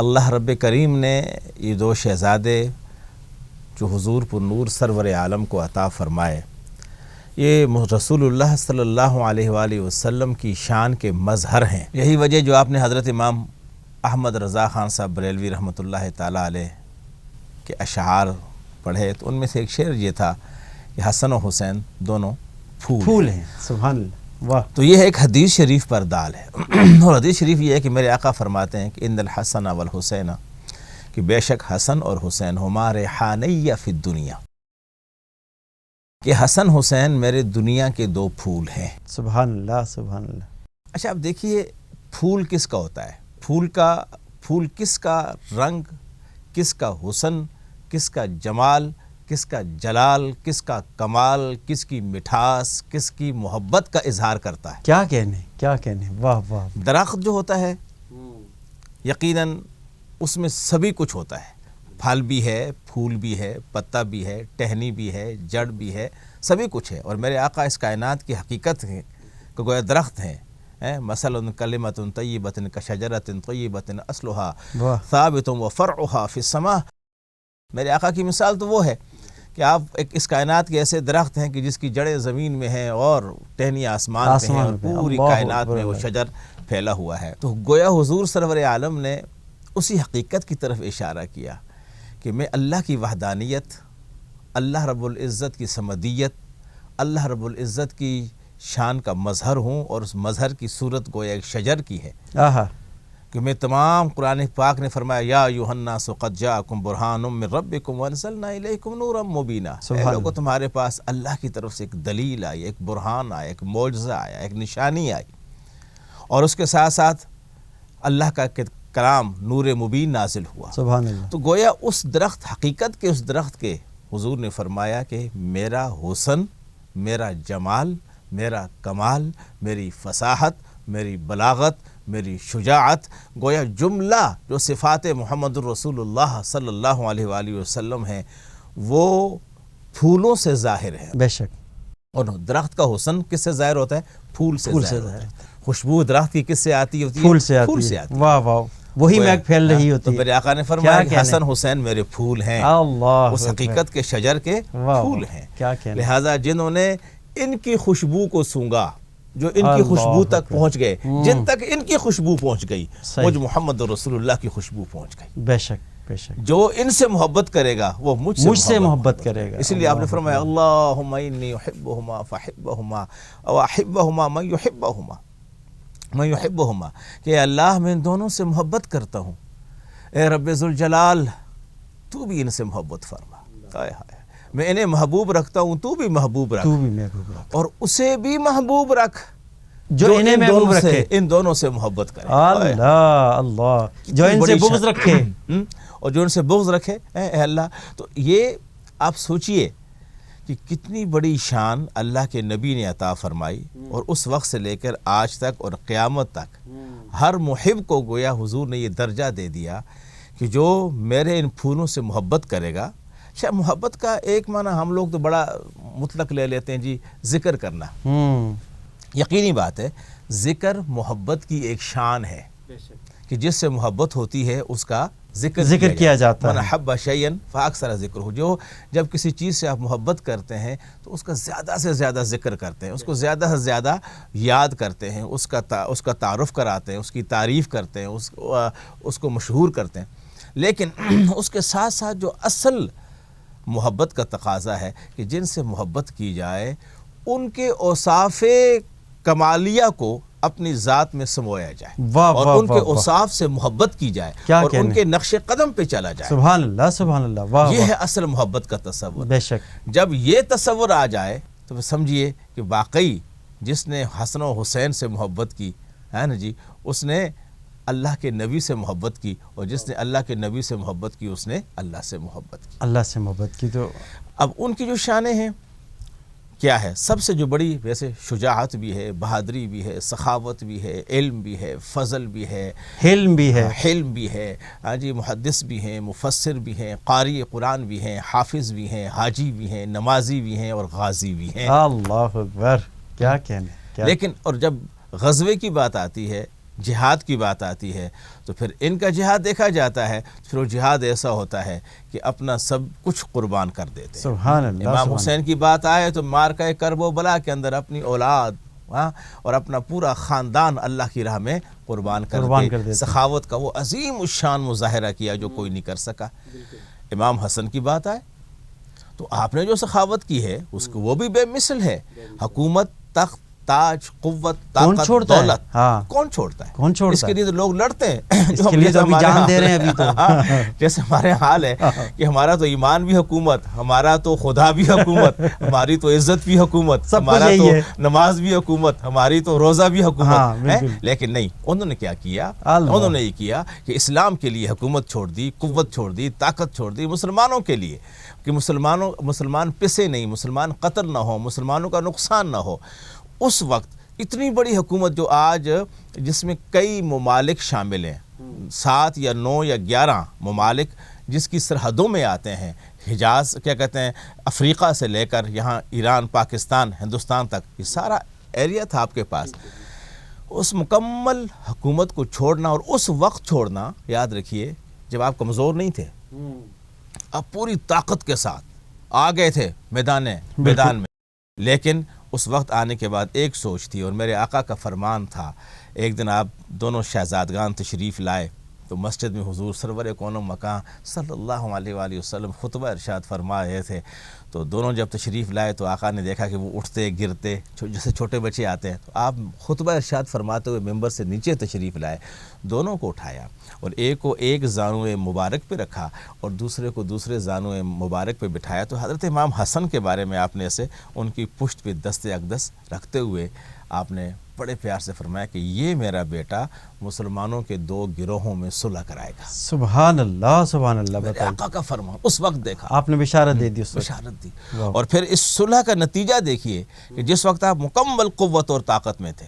اللہ رب کریم نے یہ دو شہزادے جو حضور پر نور سرور عالم کو عطا فرمائے، یہ رسول اللہ صلی اللہ علیہ وآلہ وسلم کی شان کے مظہر ہیں۔ یہی وجہ جو آپ نے حضرت امام احمد رضا خان صاحب بریلوی رحمۃ اللہ تعالیٰ علیہ کے اشعار پڑھے تو ان میں سے ایک شعر یہ تھا کہ حسن و حسین دونوں پھول ہیں۔ سبحان اللہ، واہ۔ تو یہ ایک حدیث شریف پر دال ہے، اور حدیث شریف یہ ہے کہ میرے آقا فرماتے ہیں کہ ان الحسن والحسین، کہ بے شک حسن اور حسین ہمارے ریحانی فی الدنیا، کہ حسن حسین میرے دنیا کے دو پھول ہیں۔ سبحان اللہ، سبحان اللہ۔ اچھا اب دیکھیے پھول کس کا ہوتا ہے، پھول کس کا رنگ، کس کا حسن، کس کا جمال، کس کا جلال، کس کا کمال، کس کی مٹھاس، کس کی محبت کا اظہار کرتا ہے۔ کیا کہنے، واہ واہ۔ درخت جو ہوتا ہے یقیناً اس میں سبھی کچھ ہوتا ہے، پھل بھی ہے، پھول بھی ہے، پتا بھی ہے، ٹہنی بھی ہے، جڑ بھی ہے، سبھی کچھ ہے۔ اور میرے آقا اس کائنات کی حقیقت ہے کہ گویا درخت ہیں، مثل کلمۃ طیبۃ کشجرۃ طیبۃ اصلها ثابت وفرعها فی السماء۔ میرے آقا کی مثال تو وہ ہے کہ آپ اس کائنات کے ایسے درخت ہیں کہ جس کی جڑیں زمین میں ہیں اور ٹہنی آسمان پہ ہیں، اور پوری کائنات میں وہ شجر پھیلا ہوا ہے۔ تو گویا حضور سرور عالم نے اسی حقیقت کی طرف اشارہ کیا کہ میں اللہ کی وحدانیت، اللہ رب العزت کی صمدیت، اللہ رب العزت کی شان کا مظہر ہوں، اور اس مظہر کی صورت گویا ایک شجر کی ہے۔ کہ میں تمام قرآن پاک نے فرمایا یا ایھا الناس قد جاءکم برہان من ربکم وانزلنا الیکم نورا مبینا، اے لوگو تمہارے پاس اللہ کی طرف سے ایک دلیل آئی، ایک برہان آیا، ایک معجزہ آیا، ایک نشانی آئی، اور اس کے ساتھ ساتھ اللہ کا کلام نور مبین نازل ہوا۔ سبحان اللہ۔ تو گویا اس درخت، حقیقت کے اس درخت کے حضور نے فرمایا کہ میرا حسن، میرا جمال، میرا کمال، میری فصاحت، میری بلاغت، میری شجاعت، گویا جملہ جو صفات محمد الرسول اللہ صلی اللہ علیہ وآلہ وسلم ہیں وہ پھولوں سے ظاہر ہے۔ بے شک۔ اور درخت کا حسن کس سے ظاہر ہوتا ہے؟ پھول سے ظاہر ہوتا ہے۔ خوشبو درخت کی کس سے آتی ہوتی ہے؟ پھول سے آتی ہے۔ واہ واہ، وہی مہک پھیل رہی ہوتی ہے۔ تو میرے آقا نے فرمایا کہ حسن حسین میرے پھول ہیں، اللہ، اس حقیقت کے شجر کے پھول ہیں۔ لہٰذا جنہوں نے ان کی خوشبو کو سونگا، جو ان کی خوشبو تک پہنچ گئے، جن تک ان کی خوشبو پہنچ گئی، مجھ محمد رسول اللہ کی خوشبو پہنچ گئی۔ بے شک، بے شک۔ جو ان سے محبت کرے گا وہ مجھ سے محبت کرے گا۔ اس لیے آپ نے فرمایا اللہم انی احبہما فاحبہما او احبہما من یحبہما، میں یحبہما، کہ اللہ میں ان دونوں سے محبت کرتا ہوں، اے رب ذوالجلال تو بھی ان سے محبت فرما، میں انہیں محبوب رکھتا ہوں، تو بھی محبوب رکھ، اور اسے بھی محبوب رکھ جو انہیں محبوب رکھے، ان دونوں سے محبت کرے۔ اللہ اللہ، جو ان سے بغض رکھے اور جو ان سے بغض رکھے، اے اللہ۔ تو یہ آپ سوچئے کہ کتنی بڑی شان اللہ کے نبی نے عطا فرمائی، اور اس وقت سے لے کر آج تک اور قیامت تک ہر محب کو گویا حضور نے یہ درجہ دے دیا کہ جو میرے ان پھولوں سے محبت کرے گا۔ شاید محبت کا ایک معنی ہم لوگ تو بڑا مطلق لے لیتے ہیں جی، ذکر کرنا۔ یقینی بات ہے ذکر محبت کی ایک شان ہے کہ جس سے محبت ہوتی ہے اس کا ذکر کیا جاتا ہے۔ من احب شیئا فاکثر ذکرہ، جو جب کسی چیز سے آپ محبت کرتے ہیں تو اس کا زیادہ سے زیادہ ذکر کرتے ہیں، اس کو زیادہ سے زیادہ یاد کرتے ہیں، اس کا تعارف کراتے ہیں، اس کی تعریف کرتے ہیں، اس کو مشہور کرتے ہیں۔ لیکن اس کے ساتھ ساتھ جو اصل محبت کا تقاضا ہے کہ جن سے محبت کی جائے ان کے اوصاف کمالیہ کو اپنی ذات میں سمویا جائے، اور ان کے اوصاف سے محبت کی جائے، اور ان کے نقش قدم پہ چلا جائے۔ سبحان اللہ، سبحان اللہ۔ یہ ہے اصل محبت کا تصور۔ بے شک۔ جب یہ تصور آ جائے تو سمجھیے کہ واقعی جس نے حسن و حسین سے محبت کی ہے نا جی، اس نے اللہ کے نبی سے محبت کی، اور جس نے اللہ کے نبی سے محبت کی اس نے اللہ سے محبت کی۔ اللہ سے محبت کی۔ تو اب ان کی جو شانیں ہیں کیا ہے؟ سب سے جو بڑی ویسے شجاعت بھی ہے، بہادری بھی ہے، سخاوت بھی ہے، علم بھی ہے، فضل بھی ہے، حلم بھی ہے، حلم بھی ہے، ہاں جی، محدث بھی ہیں، مفسر بھی ہیں، قاری قرآن بھی ہیں، حافظ بھی ہیں، حاجی بھی ہیں، نمازی بھی ہیں، اور غازی بھی ہیں۔ اللہ اکبر، کیا کہنے۔ لیکن اور جب غزوے کی بات آتی ہے جہاد کی بات آتی ہے تو پھر ان کا جہاد دیکھا جاتا ہے، پھر وہ جہاد ایسا ہوتا ہے کہ اپنا سب کچھ قربان کر دیتے ہیں۔ سبحان اللہ، امام سبحان حسین کی بات آئے تو مارکہ کرب و بلا کے اندر اپنی اولاد اور اپنا پورا خاندان اللہ کی راہ میں قربان کر دیتے کے ہیں۔ سخاوت کا وہ عظیم الشان مظاہرہ کیا جو کوئی نہیں کر سکا۔ امام حسن کی بات آئے تو آپ نے جو سخاوت کی ہے اس کو وہ بھی بے مثل ہے۔ حکومت، تخت، تاج، قوت، طاقت، دولت، کون چھوڑتا ہے؟ اس کے لیے تو لوگ لڑتے ہیں، اس کے لیے تو ابھی جان دے رہے ہیں ابھی تو جیسے ہمارے حال ہے کہ ہمارا تو ایمان بھی حکومت، ہمارا تو خدا بھی حکومت، ہماری تو عزت بھی حکومت، ہمارا تو نماز بھی حکومت، ہماری تو روزہ بھی حکومت ہے۔ لیکن نہیں، انہوں نے کیا کیا؟ انہوں نے یہ کیا کہ اسلام کے لیے حکومت چھوڑ دی، قوت چھوڑ دی، طاقت چھوڑ دی، مسلمانوں کے لیے کہ مسلمان پسے نہیں، مسلمان قتل نہ ہو، مسلمانوں کا نقصان نہ ہو۔ اس وقت اتنی بڑی حکومت جو آج جس میں کئی ممالک شامل ہیں، 7 یا 9 یا 11 ممالک جس کی سرحدوں میں آتے ہیں، حجاز کیا کہتے ہیں، افریقہ سے لے کر یہاں ایران، پاکستان، ہندوستان تک، یہ سارا ایریا تھا آپ کے پاس۔ اس مکمل حکومت کو چھوڑنا اور اس وقت چھوڑنا، یاد رکھیے جب آپ کمزور نہیں تھے، آپ پوری طاقت کے ساتھ آ گئے تھے میدان میں، لیکن اس وقت آنے کے بعد ایک سوچ تھی اور میرے آقا کا فرمان تھا۔ ایک دن آپ دونوں شہزادگان تشریف لائے تو مسجد میں حضور سرور کون و مکان صلی اللہ علیہ وآلہ وسلم خطبہ ارشاد فرما رہے تھے۔ تو دونوں جب تشریف لائے تو آقا نے دیکھا کہ وہ اٹھتے گرتے جیسے چھوٹے بچے آتے ہیں، تو آپ خطبہ ارشاد فرماتے ہوئے ممبر سے نیچے تشریف لائے، دونوں کو اٹھایا اور ایک کو ایک زانوئے مبارک پہ رکھا اور دوسرے کو دوسرے زانوئے مبارک پہ بٹھایا۔ تو حضرت امام حسن کے بارے میں آپ نے ایسے ان کی پشت پہ دست اقدس رکھتے ہوئے آپ نے بڑے پیار سے فرمایا کہ یہ میرا بیٹا مسلمانوں کے 2 گروہوں میں صلح کرائے گا۔ سبحان اللہ، سبحان اللہ۔ میرے آقا کا فرمان اس وقت دیکھا، آپ نے بشارت دے دی، بشارت دی۔ اور پھر اس صلح کا نتیجہ دیکھیے کہ جس وقت آپ مکمل قوت اور طاقت میں تھے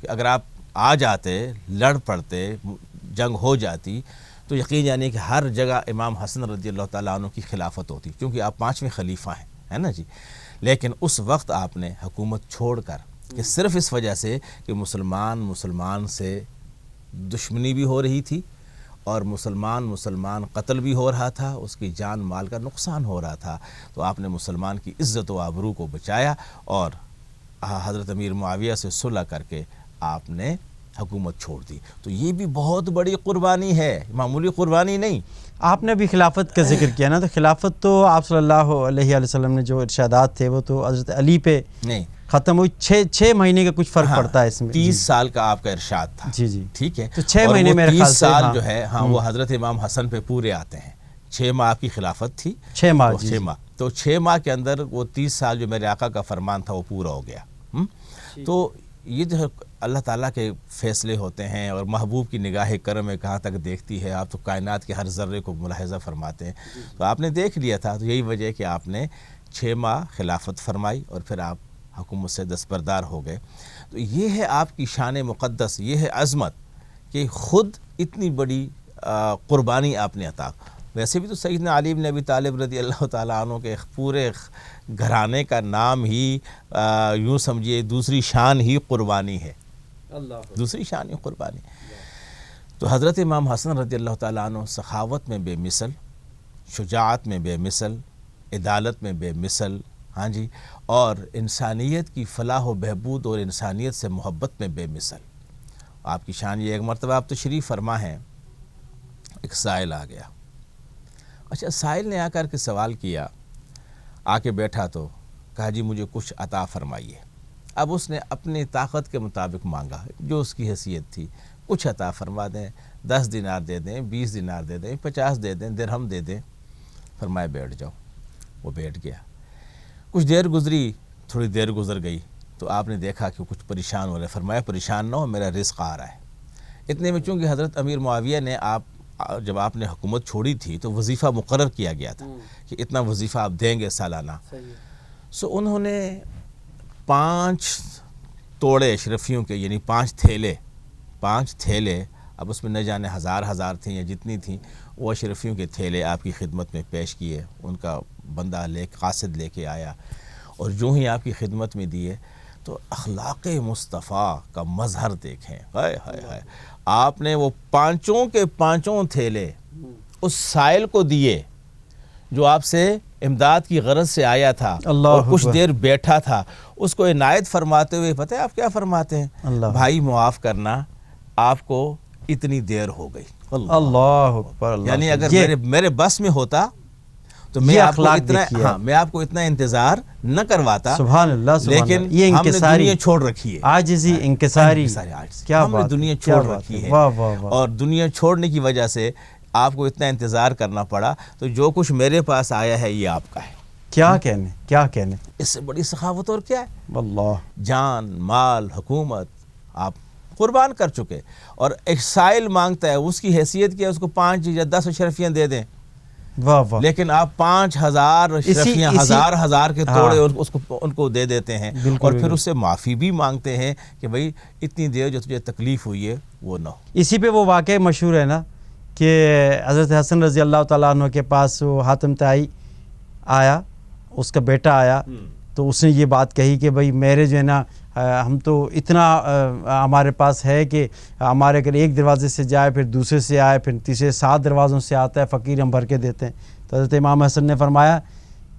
کہ اگر آپ آ جاتے، لڑ پڑتے، جنگ ہو جاتی تو یقین جانیے کہ ہر جگہ امام حسن رضی اللہ تعالیٰ عنہ کی خلافت ہوتی، کیونکہ آپ 5ویں خلیفہ ہیں، ہے نا جی۔ لیکن اس وقت آپ نے حکومت چھوڑ کر کہ صرف اس وجہ سے کہ مسلمان سے دشمنی بھی ہو رہی تھی اور مسلمان قتل بھی ہو رہا تھا، اس کی جان مال کا نقصان ہو رہا تھا، تو آپ نے مسلمان کی عزت و آبرو کو بچایا اور حضرت امیر معاویہ سے صلح کر کے آپ نے حکومت چھوڑ دی۔ تو یہ بھی بہت بڑی قربانی ہے، معمولی قربانی نہیں۔ آپ نے بھی خلافت کا ذکر کیا نا، تو خلافت تو آپ صلی اللہ علیہ وسلم نے جو ارشادات تھے وہ تو حضرت علی پہ نہیں ختم ہوئی، 6 مہینے کا کچھ فرق پڑتا ہے اس میں۔ 30 سال کا آپ کا ارشاد تھا، جی ٹھیک ہے، تو 6 مہینے میرے خیال سے 30 سال جو ہے وہ حضرت امام حسن پہ پورے آتے ہیں۔ 6 ماہ آپ کی خلافت تھی، 6 ماہ، 6 ماہ، تو 6 ماہ کے اندر وہ 30 سال جو میرے آقا کا فرمان تھا وہ پورا ہو گیا۔ تو یہ جو ہے اللہ تعالیٰ کے فیصلے ہوتے ہیں اور محبوب کی نگاہ کرم میں کہاں تک دیکھتی ہے، آپ تو کائنات کے ہر ذرے کو ملاحظہ فرماتے ہیں، تو آپ نے دیکھ لیا تھا، تو یہی وجہ ہے کہ آپ نے 6 ماہ خلافت فرمائی اور پھر آپ حکومت سے دستبردار ہو گئے۔ تو یہ ہے آپ کی شان مقدس، یہ ہے عظمت کہ خود اتنی بڑی قربانی آپ نے عطا۔ ویسے بھی تو سیدنا علی بن ابی طالب رضی اللہ تعالیٰ عنہ کے پورے گھرانے کا نام ہی یوں سمجھیے دوسری شان ہی قربانی ہے، دوسری شان ہی قربانی۔ تو حضرت امام حسن رضی اللہ تعالیٰ عنہ سخاوت میں بے مثل، شجاعت میں بے مثل، عدالت میں بے مثل، ہاں جی، اور انسانیت کی فلاح و بہبود اور انسانیت سے محبت میں بے مثل۔ آپ کی شان یہ، ایک مرتبہ آپ تشریف فرما ہیں، ایک سائل آ گیا، اچھا سائل نے آ کر کے سوال کیا، آ کے بیٹھا تو کہا جی مجھے کچھ عطا فرمائیے۔ اب اس نے اپنی طاقت کے مطابق مانگا، جو اس کی حیثیت تھی، کچھ عطا فرما دیں، 10 دینار دے دیں، 20 دینار دے دیں، 50 دے دیں، درہم دے دیں۔ فرمایا بیٹھ جاؤ۔ وہ بیٹھ گیا، کچھ دیر گزری، تھوڑی دیر گزر گئی تو آپ نے دیکھا کہ کچھ پریشان ہو رہے، فرمایا پریشان نہ ہو، میرا رزق آ رہا ہے۔ اتنے میں چونکہ حضرت امیر معاویہ نے جب آپ نے حکومت چھوڑی تھی تو وظیفہ مقرر کیا گیا تھا کہ اتنا وظیفہ آپ دیں گے سالانہ، سو انہوں نے 5 توڑے اشرفیوں کے، یعنی 5 تھیلے، اب اس میں نہ جانے ہزار تھیں یا جتنی تھیں، وہ اشرفیوں کے تھیلے آپ کی خدمت میں پیش کیے۔ ان کا بندہ قاصد لے کے آیا اور جو ہی آپ کی خدمت میں دیے تو اخلاق مصطفیٰ کا مظہر دیکھیں، ہائے ہائے ہائے، آپ نے وہ پانچوں کے پانچوں تھیلے اس سائل کو دیے جو آپ سے امداد کی غرض سے آیا تھا اور کچھ دیر بیٹھا تھا، اس کو عنایت فرماتے ہوئے پتہ ہے آپ کیا فرماتے ہیں؟ بھائی معاف کرنا، آپ کو اتنی دیر ہو گئی۔ اللہ اکبر، یعنی اگر میرے بس میں ہوتا تو میں آپ کو اتنا انتظار نہ کرواتا، سبحان اللہ، لیکن ہم نے دنیا چھوڑ رکھی ہے، عاجزی، انکساری، ہم نے دنیا چھوڑ رکھی ہے، اور دنیا چھوڑنے کی وجہ سے آپ کو اتنا انتظار کرنا پڑا، تو جو کچھ میرے پاس آیا ہے یہ آپ کا ہے۔ کیا کہنے، کیا کہنے، اس سے بڑی سخاوت اور کیا ہے؟ واللہ، جان، مال، حکومت آپ قربان کر چکے، اور ایک سائل مانگتا ہے، اس کی حیثیت کیا، اس کو 5 یا 10 اشرفیاں دے دیں، واہ واہ، لیکن آپ 5000 اشرفیاں ہزار کے توڑے ان کو دے دیتے ہیں، اور پھر اس سے معافی بھی مانگتے ہیں کہ بھئی اتنی دیر جو تجھے تکلیف ہوئی ہے وہ نہ ہو۔ اسی پہ وہ واقعہ مشہور ہے نا کہ حضرت حسن رضی اللہ تعالیٰ عنہ کے پاس وہ حاتم طائی آیا، اس کا بیٹا آیا، تو اس نے یہ بات کہی کہ بھئی میرے جو ہے نا ہم تو اتنا ہمارے پاس ہے کہ ہمارے اگر ایک دروازے سے جائے، پھر دوسرے سے آئے، پھر تیسرے 7 دروازوں سے آتا ہے، فقیر ہم بھر کے دیتے ہیں۔ تو حضرت امام حسن نے فرمایا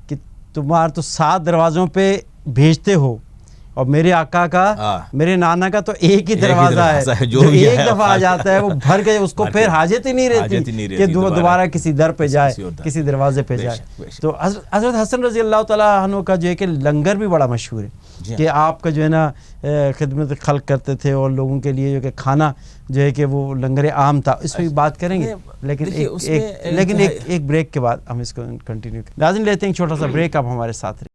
کہ تمہارا تو 7 دروازوں پہ بھیجتے ہو، اور میرے آقا کا، میرے نانا کا تو ایک ہی دروازہ ہے، جو ایک دفعہ آ جاتا ہے وہ بھر کے، اس کو پھر حاجت ہی نہیں رہتی کہ دوبارہ کسی در پہ جائے، کسی دروازے پہ جائے۔ تو حضرت حسن رضی اللہ تعالیٰ عنہ کا جو ہے کہ لنگر بھی بڑا مشہور ہے کہ آپ کا جو ہے نا خدمت خلق کرتے تھے، اور لوگوں کے لیے جو کہ کھانا جو ہے کہ وہ لنگر عام تھا، اس پہ بھی بات کریں گے، لیکن ایک بریک کے بعد ہم اس کو کنٹینیو کریں۔ ناظرین لیتے ہیں ایک چھوٹا سا بریک، آپ ہمارے ساتھ رہیں۔